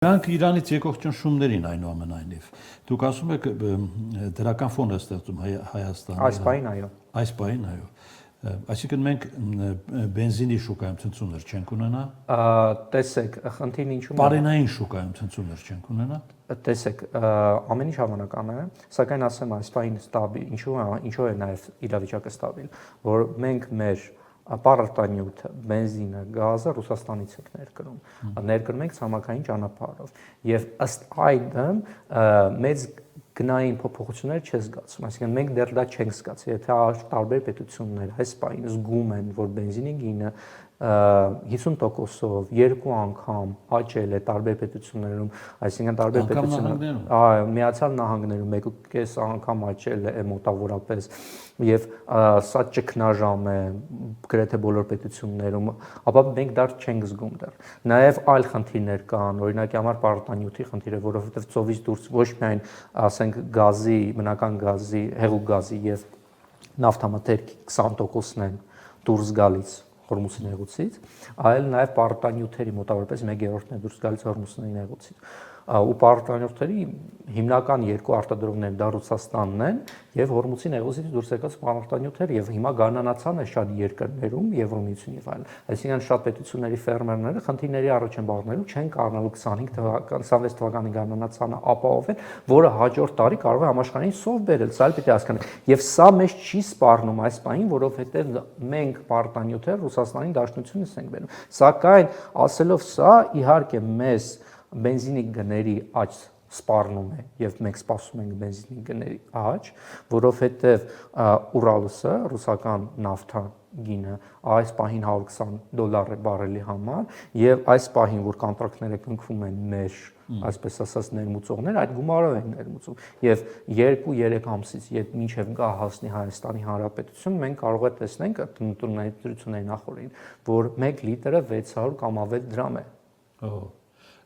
Նրանք Իրանից եկող ճնշումներին այնուամենայնիվ։ Դուք ասում եք դրական ֆոն է ստեղծում Հայաստանի։ Այս պահին այո։ Այս պահին այո։ Այսինքն մենք բենզինի շուկայում ցնցումներ չենք ունենա։ Տեսեք, խնդիրն ինչու՞մ է։ Պարենային շուկայում ցնցումներ չենք ունենա։ Տեսեք, ամեն ինչ հավանական է, սակայն ասեմ այս պահին ստաբիլ, ինչու է նաև իրավիճակը ստաբիլ, որ մենք մեր պարարտանյութը, բենզինը, գազը Ռուսաստանից ենք ներկրում ենք ցամաքային ճանապարհով եւ ըստ այդմ մեծ գնային փոփոխություններ չես զգացում, այսինքն մենք դեռ դա չենք զգացել, եթե տարբեր պետություններ այս պահին զգում են, որ բենզինի գինը 50%-ով երկու անգամ աճել է տարբեր պետություններում, այսինքն տարբեր պետություններում, Միացյալ Նահանգներում 1.5 անգամ աճել է մոտավորապես եւ սա ճգնաժամ է գրեթե բոլոր պետություններում, ապա մենք դա չենք զգում դեռ։ Նաեւ այլ խնդիրներ կան, օրինակ համար պարարտանյութի խնդիրը, որովհետեւ ծովից դուրս ոչ միայն ասենք գազի, բնական գազի, հեղուկ գազի եւ նավթամթերքի 20%-ն են դուրս գալիս Հորմուզի նեղուցից, այլ նաև պարարտանյութերի մոտավորապես 1/3-ն է դուրս գալիս Հորմուզի նեղուցից։ Ու պարարտանյութերի հիմնական երկու արտադրողներն դա Ռուսաստանն են եւ Հորմուզի նեղուցից դուրս եկած պարարտանյութերը եւ հիմա գարնանացան է շատ երկրներում Եվրոմիությունում եւ այլն։ Այսինքն շատ պետությունների ֆերմերները խնդիրների առաջ են բաղնելու, չեն կարողանալու 25 թվական, 26 թվականի գարնանացանը ապահովել, որը հաջորդ տարի կարող է համաշխարհային սով բերել, սա էլ պետք է հասկանանք։ Եվ սա մեզ չի սպառնում այս պահին, որովհետեւ մենք պարարտանյութեր Ռուսաստանի Դաշնությունից ենք բերում։ Սակայն ասելով սա, իհարկե մեզ բենզինի գների աճ սպառնում է եւ մենք սպասում ենք բենզինի գների աճ, որովհետեւ Ուրալուսը, ռուսական նավթա գինը այս պահին $120 է բարելի համար եւ այս պահին որ կոնտրակտները կնքվում են մեր այսպես ասած ներմուծողներ այդ գումարով են ներմուծում եւ 2-3 ամսից երբ մինչեւ գա հասնի Հայաստանի Հանրապետություն մենք կարող է տեսնենք տնտեսությունների նախորդին որ 1 լիտրը 600 կամ ավելի դրամ է։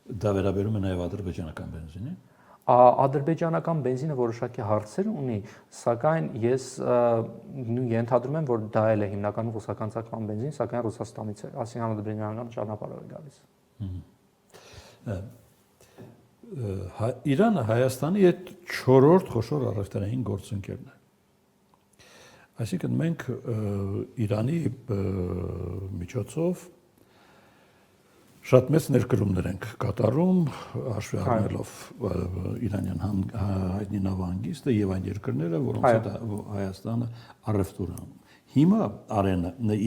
Դա վերաբերում է նաև ադրբեջանական բենզինի։ Ադրբեջանական բենզինը որոշակի հարցեր ունի, սակայն ես ենթադրում եմ, որ դա էլ է հիմնականում ռուսական ցակման բենզին, սակայն Ռուսաստանից է, այսինքն ադրբեջանական ճանապարհով է գալիս։ Իրանը Հայաստանի հետ 4-րդ խոշոր առևտրային գործընկերն է։ Այսինքն մենք Իրանի միջոցով շատ մեծ ներկրումներ ենք կատարում, հաշվի առնելով իրանյան հայտնի նավահանգիստը եւ այն երկրները, որոնց հետ Հայաստանը առևտուր անում։ Հիմա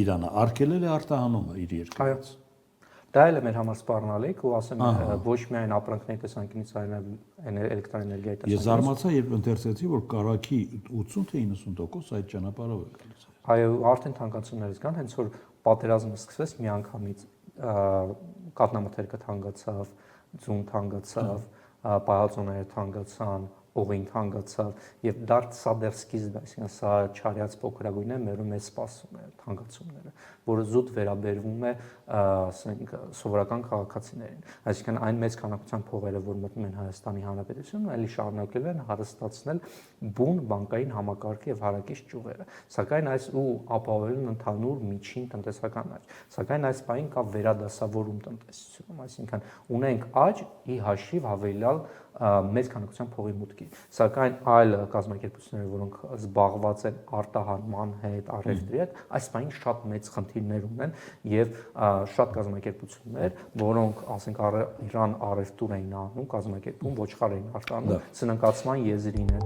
Իրանը արգելել է արտահանումը իր երկրից։ Դա էլ է մեր համար սպառնալիք ու ասեմ ոչ միայն ապրանքների տեսանկյունից, այլ էլեկտրաէներգիայի տեսանկյունից։ Ես զարմացա, երբ ընթերցեցի, որ կարագի 80 թե 90% այդ ճանապարհով է գալիս։ Այո, արդեն թանկացումներից կան, հենց որ պատերազմը սկսվեց միանգամից կաթնամթերքը թանկացավ, ձուն թանկացավ, պահածոները թանկացան, օղին թանկացավ եւ սա դեռ սկիզբն է, այսինքն սա չարյաց փոքրագույն է, մեզ սպասում է թանկացումները, որը զուտ վերաբերվում է, ասենք, սովորական քաղաքացիներին։ Այսինքն այն մեծ քանակության փողերը, որ մտնում են Հայաստանի Հանրապետություն, այլի շարունակելու են հարստացնել բուն բանկային համակարգը եւ հարակից ճյուղերը։ Սակայն այս ու ապահովելուն ընդհանուր միջին տնտեսական աճ։ Սակայն այս պահին կա վերադասավորում տնտեսությունում, այսինքն ունենք աճ ի հաշիվ հավելյալ մեծ քանակության փողի մուտքի։ Սակայն այլ կազմակերպությունները, որոնք զբաղված են արտահանման հետ, առևտրի հետ, այս պահին շատ մեծ խնդիրներ ունեն եւ շատ կազմակերպություններ, որոնք, ասենք, Իրան առևտուր էին անում, կազմակերպում ոչխար էին արտանում, սնանկացման եզրին են։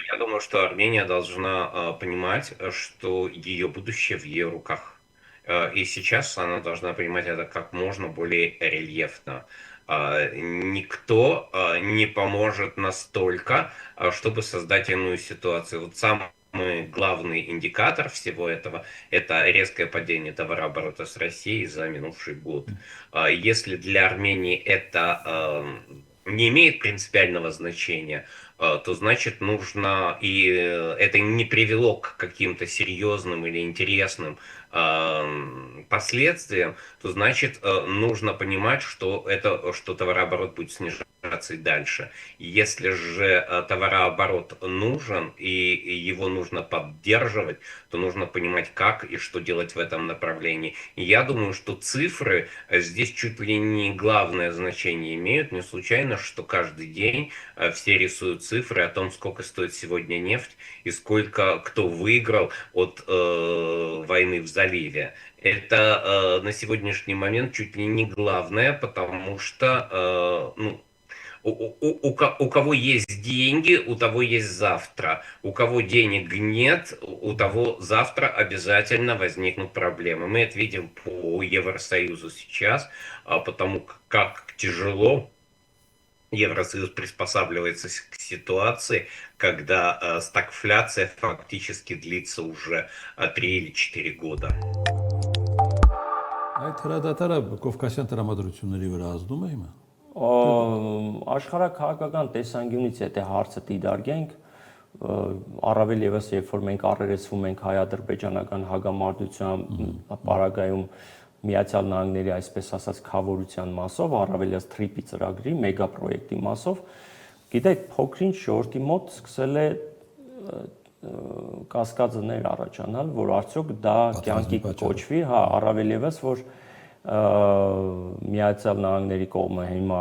Я думаю, что Армения должна понимать, что ее будущее в ее руках. И сейчас она должна понимать это как можно более рельефно. Никто не поможет настолько, чтобы создать иную ситуацию. Вот самый главный индикатор всего этого – это резкое падение товарооборота с Россией за минувший год. Если для Армении это не имеет принципиального значения, то значит нужно, и это не привело к каким-то серьезным или интересным последствиям, то значит нужно понимать, что товарооборот будет снижаться операций дальше. Если же товарооборот нужен и его нужно поддерживать, то нужно понимать, как и что делать в этом направлении. И я думаю, что цифры здесь чуть ли не главное значение имеют. Не случайно, что каждый день все рисуют цифры о том, сколько стоит сегодня нефть и сколько кто выиграл от войны в заливе. Это на сегодняшний момент чуть ли не главное, потому что у кого есть деньги, у того есть завтра. У кого денег нет, у того завтра обязательно возникнут проблемы. Мы это видим по Евросоюзу сейчас, потому как тяжело Евросоюз приспосабливается к ситуации, когда стагфляция фактически длится уже 3 или 4 года. Այդ հրադադարը Կովկասյան տրամադրությունների վրա ազդում է հիմա։ Աշխարհաքաղաքական տեսանկյունից եթե հարցը դիտարկենք, առավել եւս երբ որ մենք առերեսվում ենք հայ-ադրբեջանական հագամարտության պարագայում Միացյալ Նահանգների այսպես ասած խավորության մասով, առավելյաց TRIP-ի ծրագրի մեգա պրոյեկտի մասով, գիտեք, փոքրինչ ժողովրդի մոտ սկսել է կասկածներ առաջանալ, որ արդյոք դա կյանքի կոչվի, հա, առավել եւս որ Միացյալ Նահանգների կողմը հիմա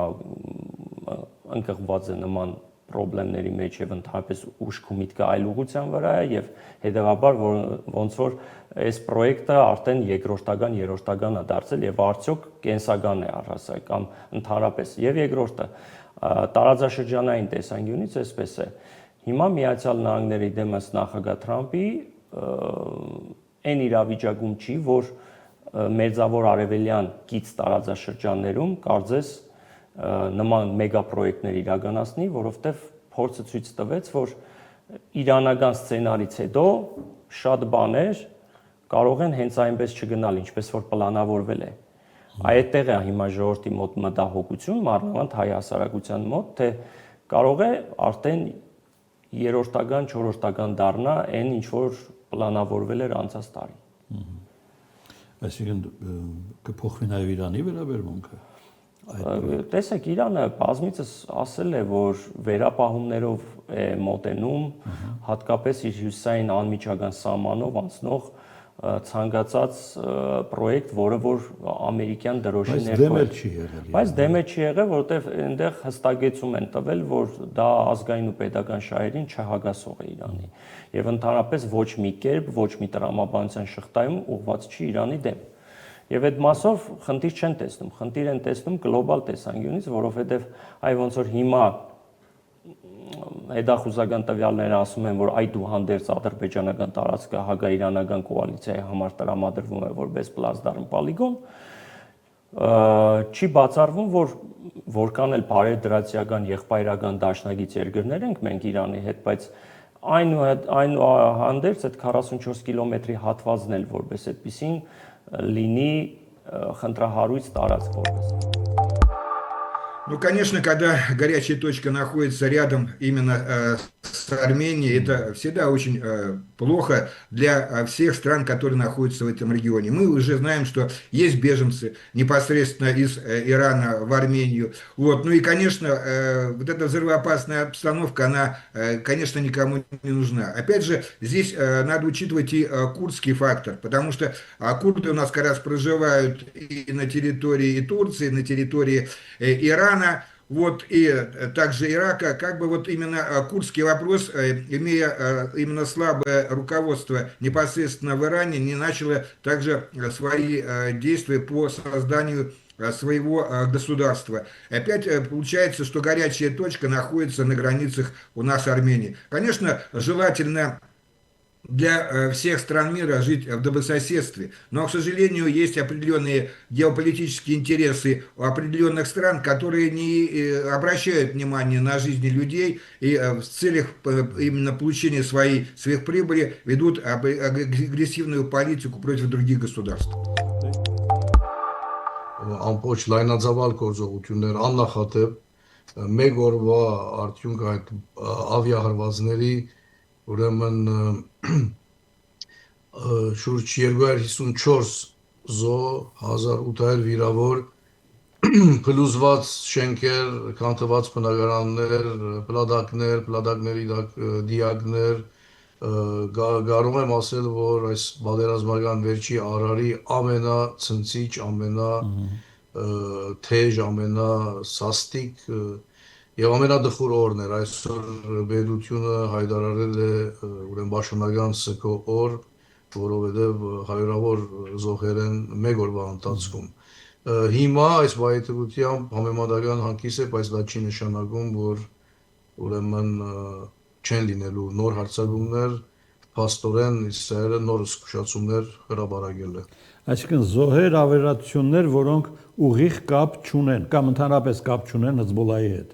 ընկղված է նման խնդիրների մեջ եւ ընդհանրապես ուշք ու միտքը այլ ուղղության վրա է եւ հետեւաբար ոնց որ այս պրոյեկտը արդեն երկրորդական, երրորդական է դարձել եւ արդյոք կենսական է առհասարակ կամ ընդհանրապես եւ երկրորդը տարածաշրջանային տեսանկյունից էսպես է հիմա Միացյալ Նահանգների դեմս նախագահ Թրամփի այն իրավիճակում չի որ մերձավոր արևելյան կից տարածաշրջաններում կարծես նման մեգա պրոյեկտներ իրականացնի, որովհետև փորձը ցույց տվեց, որ իրանական սցենարից հետո շատ բաներ կարող են հենց այնպես չգնալ, ինչպես որ պլանավորվել է։ Այդտեղ է հիմա ժողովրդի մոտ մտահոգություն, մանավանդ հայ հասարակության մոտ, թե կարող է արդեն երրորդական, չորրորդական դառնա այն, ինչ որ պլանավորվել էր անցած տարի։ Այսինքն կփոխվի նաև Իրանի վերաբերմունքը։ Տեսեք, Իրանը բազմիցս ասել է, որ վերապահումներով է մոտենում, հատկապես իր հյուսիսային անմիջական սահմանով անցնող ցանկացած պրոյեկտ, որը որ ամերիկյան դրոշի ներքո է։ Բայց դեմ չի եղել, որովհետև այնտեղ հստակեցում են տվել, որ դա ազգային ու պետական շահերին չհագասող է Իրանի։ Եվ ընդհանրապես ոչ մի կերպ, ոչ մի տրամաբանության շղթայում ուղղված չի Իրանի դեմ։ Եվ այդ մասով խնդիր չեն տեսնում, խնդիր են տեսնում գլոբալ տեսանկյունից, որովհետև այ ոնց որ հիմա հետախուզական տվյալները ասում են, որ այդուհանդերձ ադրբեջանական տարածքը հակաիրանական կոալիցիայի համար տրամադրվում է որպես պլազդարմ պոլիգոն, չի բացառվում, որ որքան էլ բարեդրացիական եղբայրական դաշնակից երկրներ ենք մենք Իրանի հետ, բայց այնուհանդերձ այդ 44 կիլոմետրի հատվածն էլ որպես այդպիսին լինի խնդրահարույց տարածք որպես։ Ну, конечно, когда горячая точка находится рядом именно с Арменией, это всегда очень плохо для всех стран, которые находятся в этом регионе. Мы уже знаем, что есть беженцы непосредственно из Ирана в Армению. Вот. Ну и, конечно, вот эта взрывоопасная обстановка, она, конечно, никому не нужна. Опять же, здесь надо учитывать и курдский фактор, потому что курды у нас как раз проживают и на территории и Турции, и на территории Ирана. Вот, и также Ирака, как бы вот именно курдский вопрос, имея именно слабое руководство непосредственно в Иране, не начало также свои действия по созданию своего государства. Опять получается, что горячая точка находится на границах у нас Армении. Конечно, желательно для всех стран мира жить в добрососедстве. Но, к сожалению, есть определенные геополитические интересы у определенных стран, которые не обращают внимания на жизни людей и в целях именно получения своей сверхприбыли ведут агрессивную политику против других государств. Ամբողջ լայնածավալ գործողություններ աննախադեպ մեկ օրվա արդյունք այդ ավիահարվածների ուրեմն շուրջ 254 զոհ, 1800 վիրավոր փլուզված շենքեր, կանթված բնակարաններ, պլադակների դիակներ, կարող եմ ասել, որ այս պատերազմական վերջի արարի ամենացնցիչ, ամենաթեժ, ամենասաստիկ եւ ամենադխուր օրն էր։ Այսօր պետությունը հայտարարել է ուրեմն պաշտոնական սգո օր, որովհետեւ հարյուրավոր զոհեր են մեկ օրվա ընթացքում։ Հիմա այս բայդրությամբ համեմատական հանգիստ է, բայց դա չի նշանակում, որ ուրեմն չեն լինելու նոր հարձակումներ, փաստորեն Իսրայելը նոր զսկուշացումներ հրապարակել է։ Այսինքն զոհեր ավերածություններ, որոնք ուղիղ կապ չունեն կամ ընդհանրապես կապ չունեն Հեզբոլլահի հետ։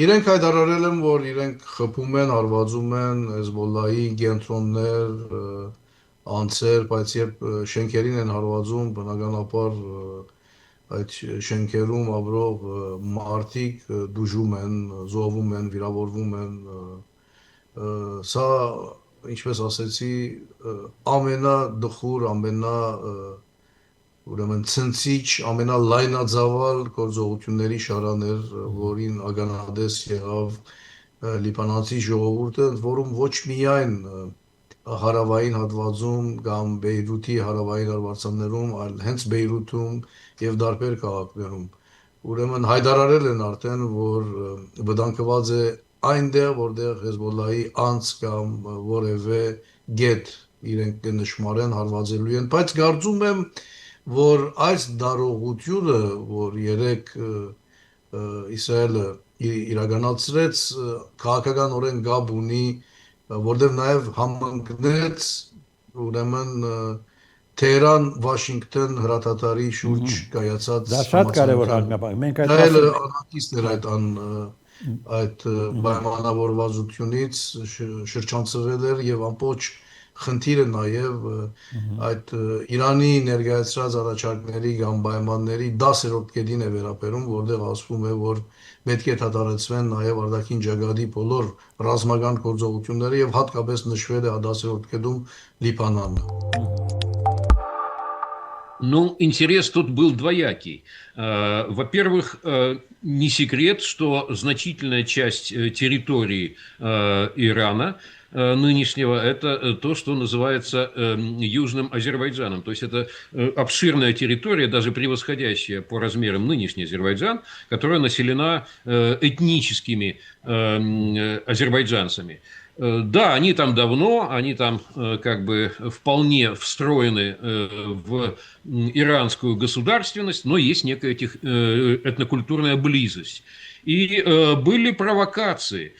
Իրենք հայտարարել են, որ իրենք խփում են, հարվածում են Հեզբոլլահի կենտրոններ, անձեր, բայց երբ շենքերին են հարվածում, բնականաբար այդ շենքերում ապրող մարդիկ դժում են, զոհվում են, վիրավորվում են։ Սա, ինչպես ասեցի, ամենադխուր, ուրեմն ցնցիչ, ամենալայնածավալ գործողությունների շարան էր, որին ականատես եղավ լիբանանցի ժողովուրդը, որում ոչ միայն հարավային հատվածում կամ Բեյրութի հարավային հարվածաններում, այլ հենց Բեյրութում եւ դարբեր քաղաքներում։ Ուրեմն հայտարարել են արդեն, որ վտանգված է այնտեղ, որտեղ Հեզբոլլահի անձ կամ որևէ գետ իրենք նշмарեն հարվածելու են, բայց կարծում եմ, որ այս դարողությունը, որ երեք Իսրայելը իրականացրեց, քաղաքականորեն գաբ ունի, որտեղ նաև համընկնեց ուրեմն Թեհրան-Վաշինգտոն հրաթաթարի շուրջ կայացած դա շատ կարևոր հանգամանք։ Մենք այդ պայմանավորվածությունից շրջանցվել էր եւ ամբողջ խնդիրը նաև այդ Իրանի ներկայացրած առաջարկների կամ պայմանների 10-րդ կետին է վերաբերում, որտեղ ասվում է, որ պետք է դադարեցվեն նաև արտաքին ջագադի բոլոր ռազմական գործողությունները եւ հատկապես նշվել է 10-րդ կետում Լիբանանը։ Ну, интерес тут был двоякий. Во-первых, не секрет, что значительная часть территории Ирана нынешнего – это то, что называется Южным Азербайджаном. То есть это обширная территория, даже превосходящая по размерам нынешний Азербайджан, которая населена этническими азербайджанцами. Да, они там давно, они там как бы вполне встроены в иранскую государственность, но есть некая этнокультурная близость. И были провокации,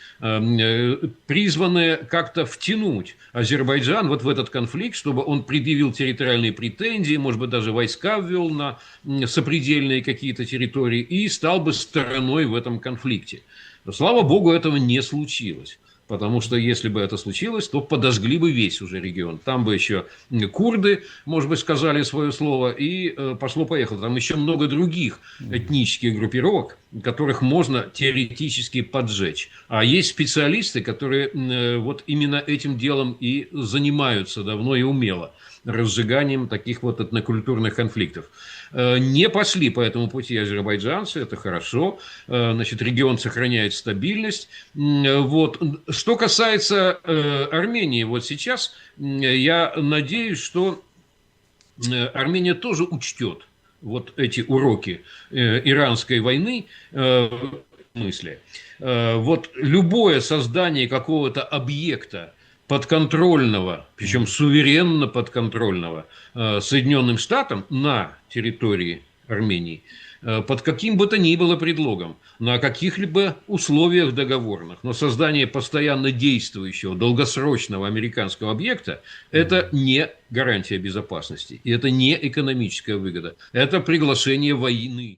призванные как-то втянуть Азербайджан вот в этот конфликт, чтобы он предъявил территориальные претензии, может быть, даже войска ввел на сопредельные какие-то территории и стал бы стороной в этом конфликте. Но, слава богу, этого не случилось. Потому что если бы это случилось, то подожгли бы весь уже регион. Там бы еще курды, может быть, сказали свое слово, и пошло-поехало. Там еще много других этнических группировок, которых можно теоретически поджечь. А есть специалисты, которые вот именно этим делом и занимаются давно и умело. Разжиганием таких вот этнокультурных конфликтов. Не пошли по этому пути азербайджанцы, это хорошо. Значит, регион сохраняет стабильность. Вот. Что касается Армении, вот сейчас я надеюсь, что Армения тоже учтет вот эти уроки иранской войны в смысле. Вот любое создание какого-то объекта подконтрольного, причем суверенно подконтрольного Соединенным Штатам на территории Армении, под каким бы то ни было предлогом, на каких-либо условиях договорных, но создание постоянно действующего, долгосрочного американского объекта – это не гарантия безопасности, и это не экономическая выгода, это приглашение войны.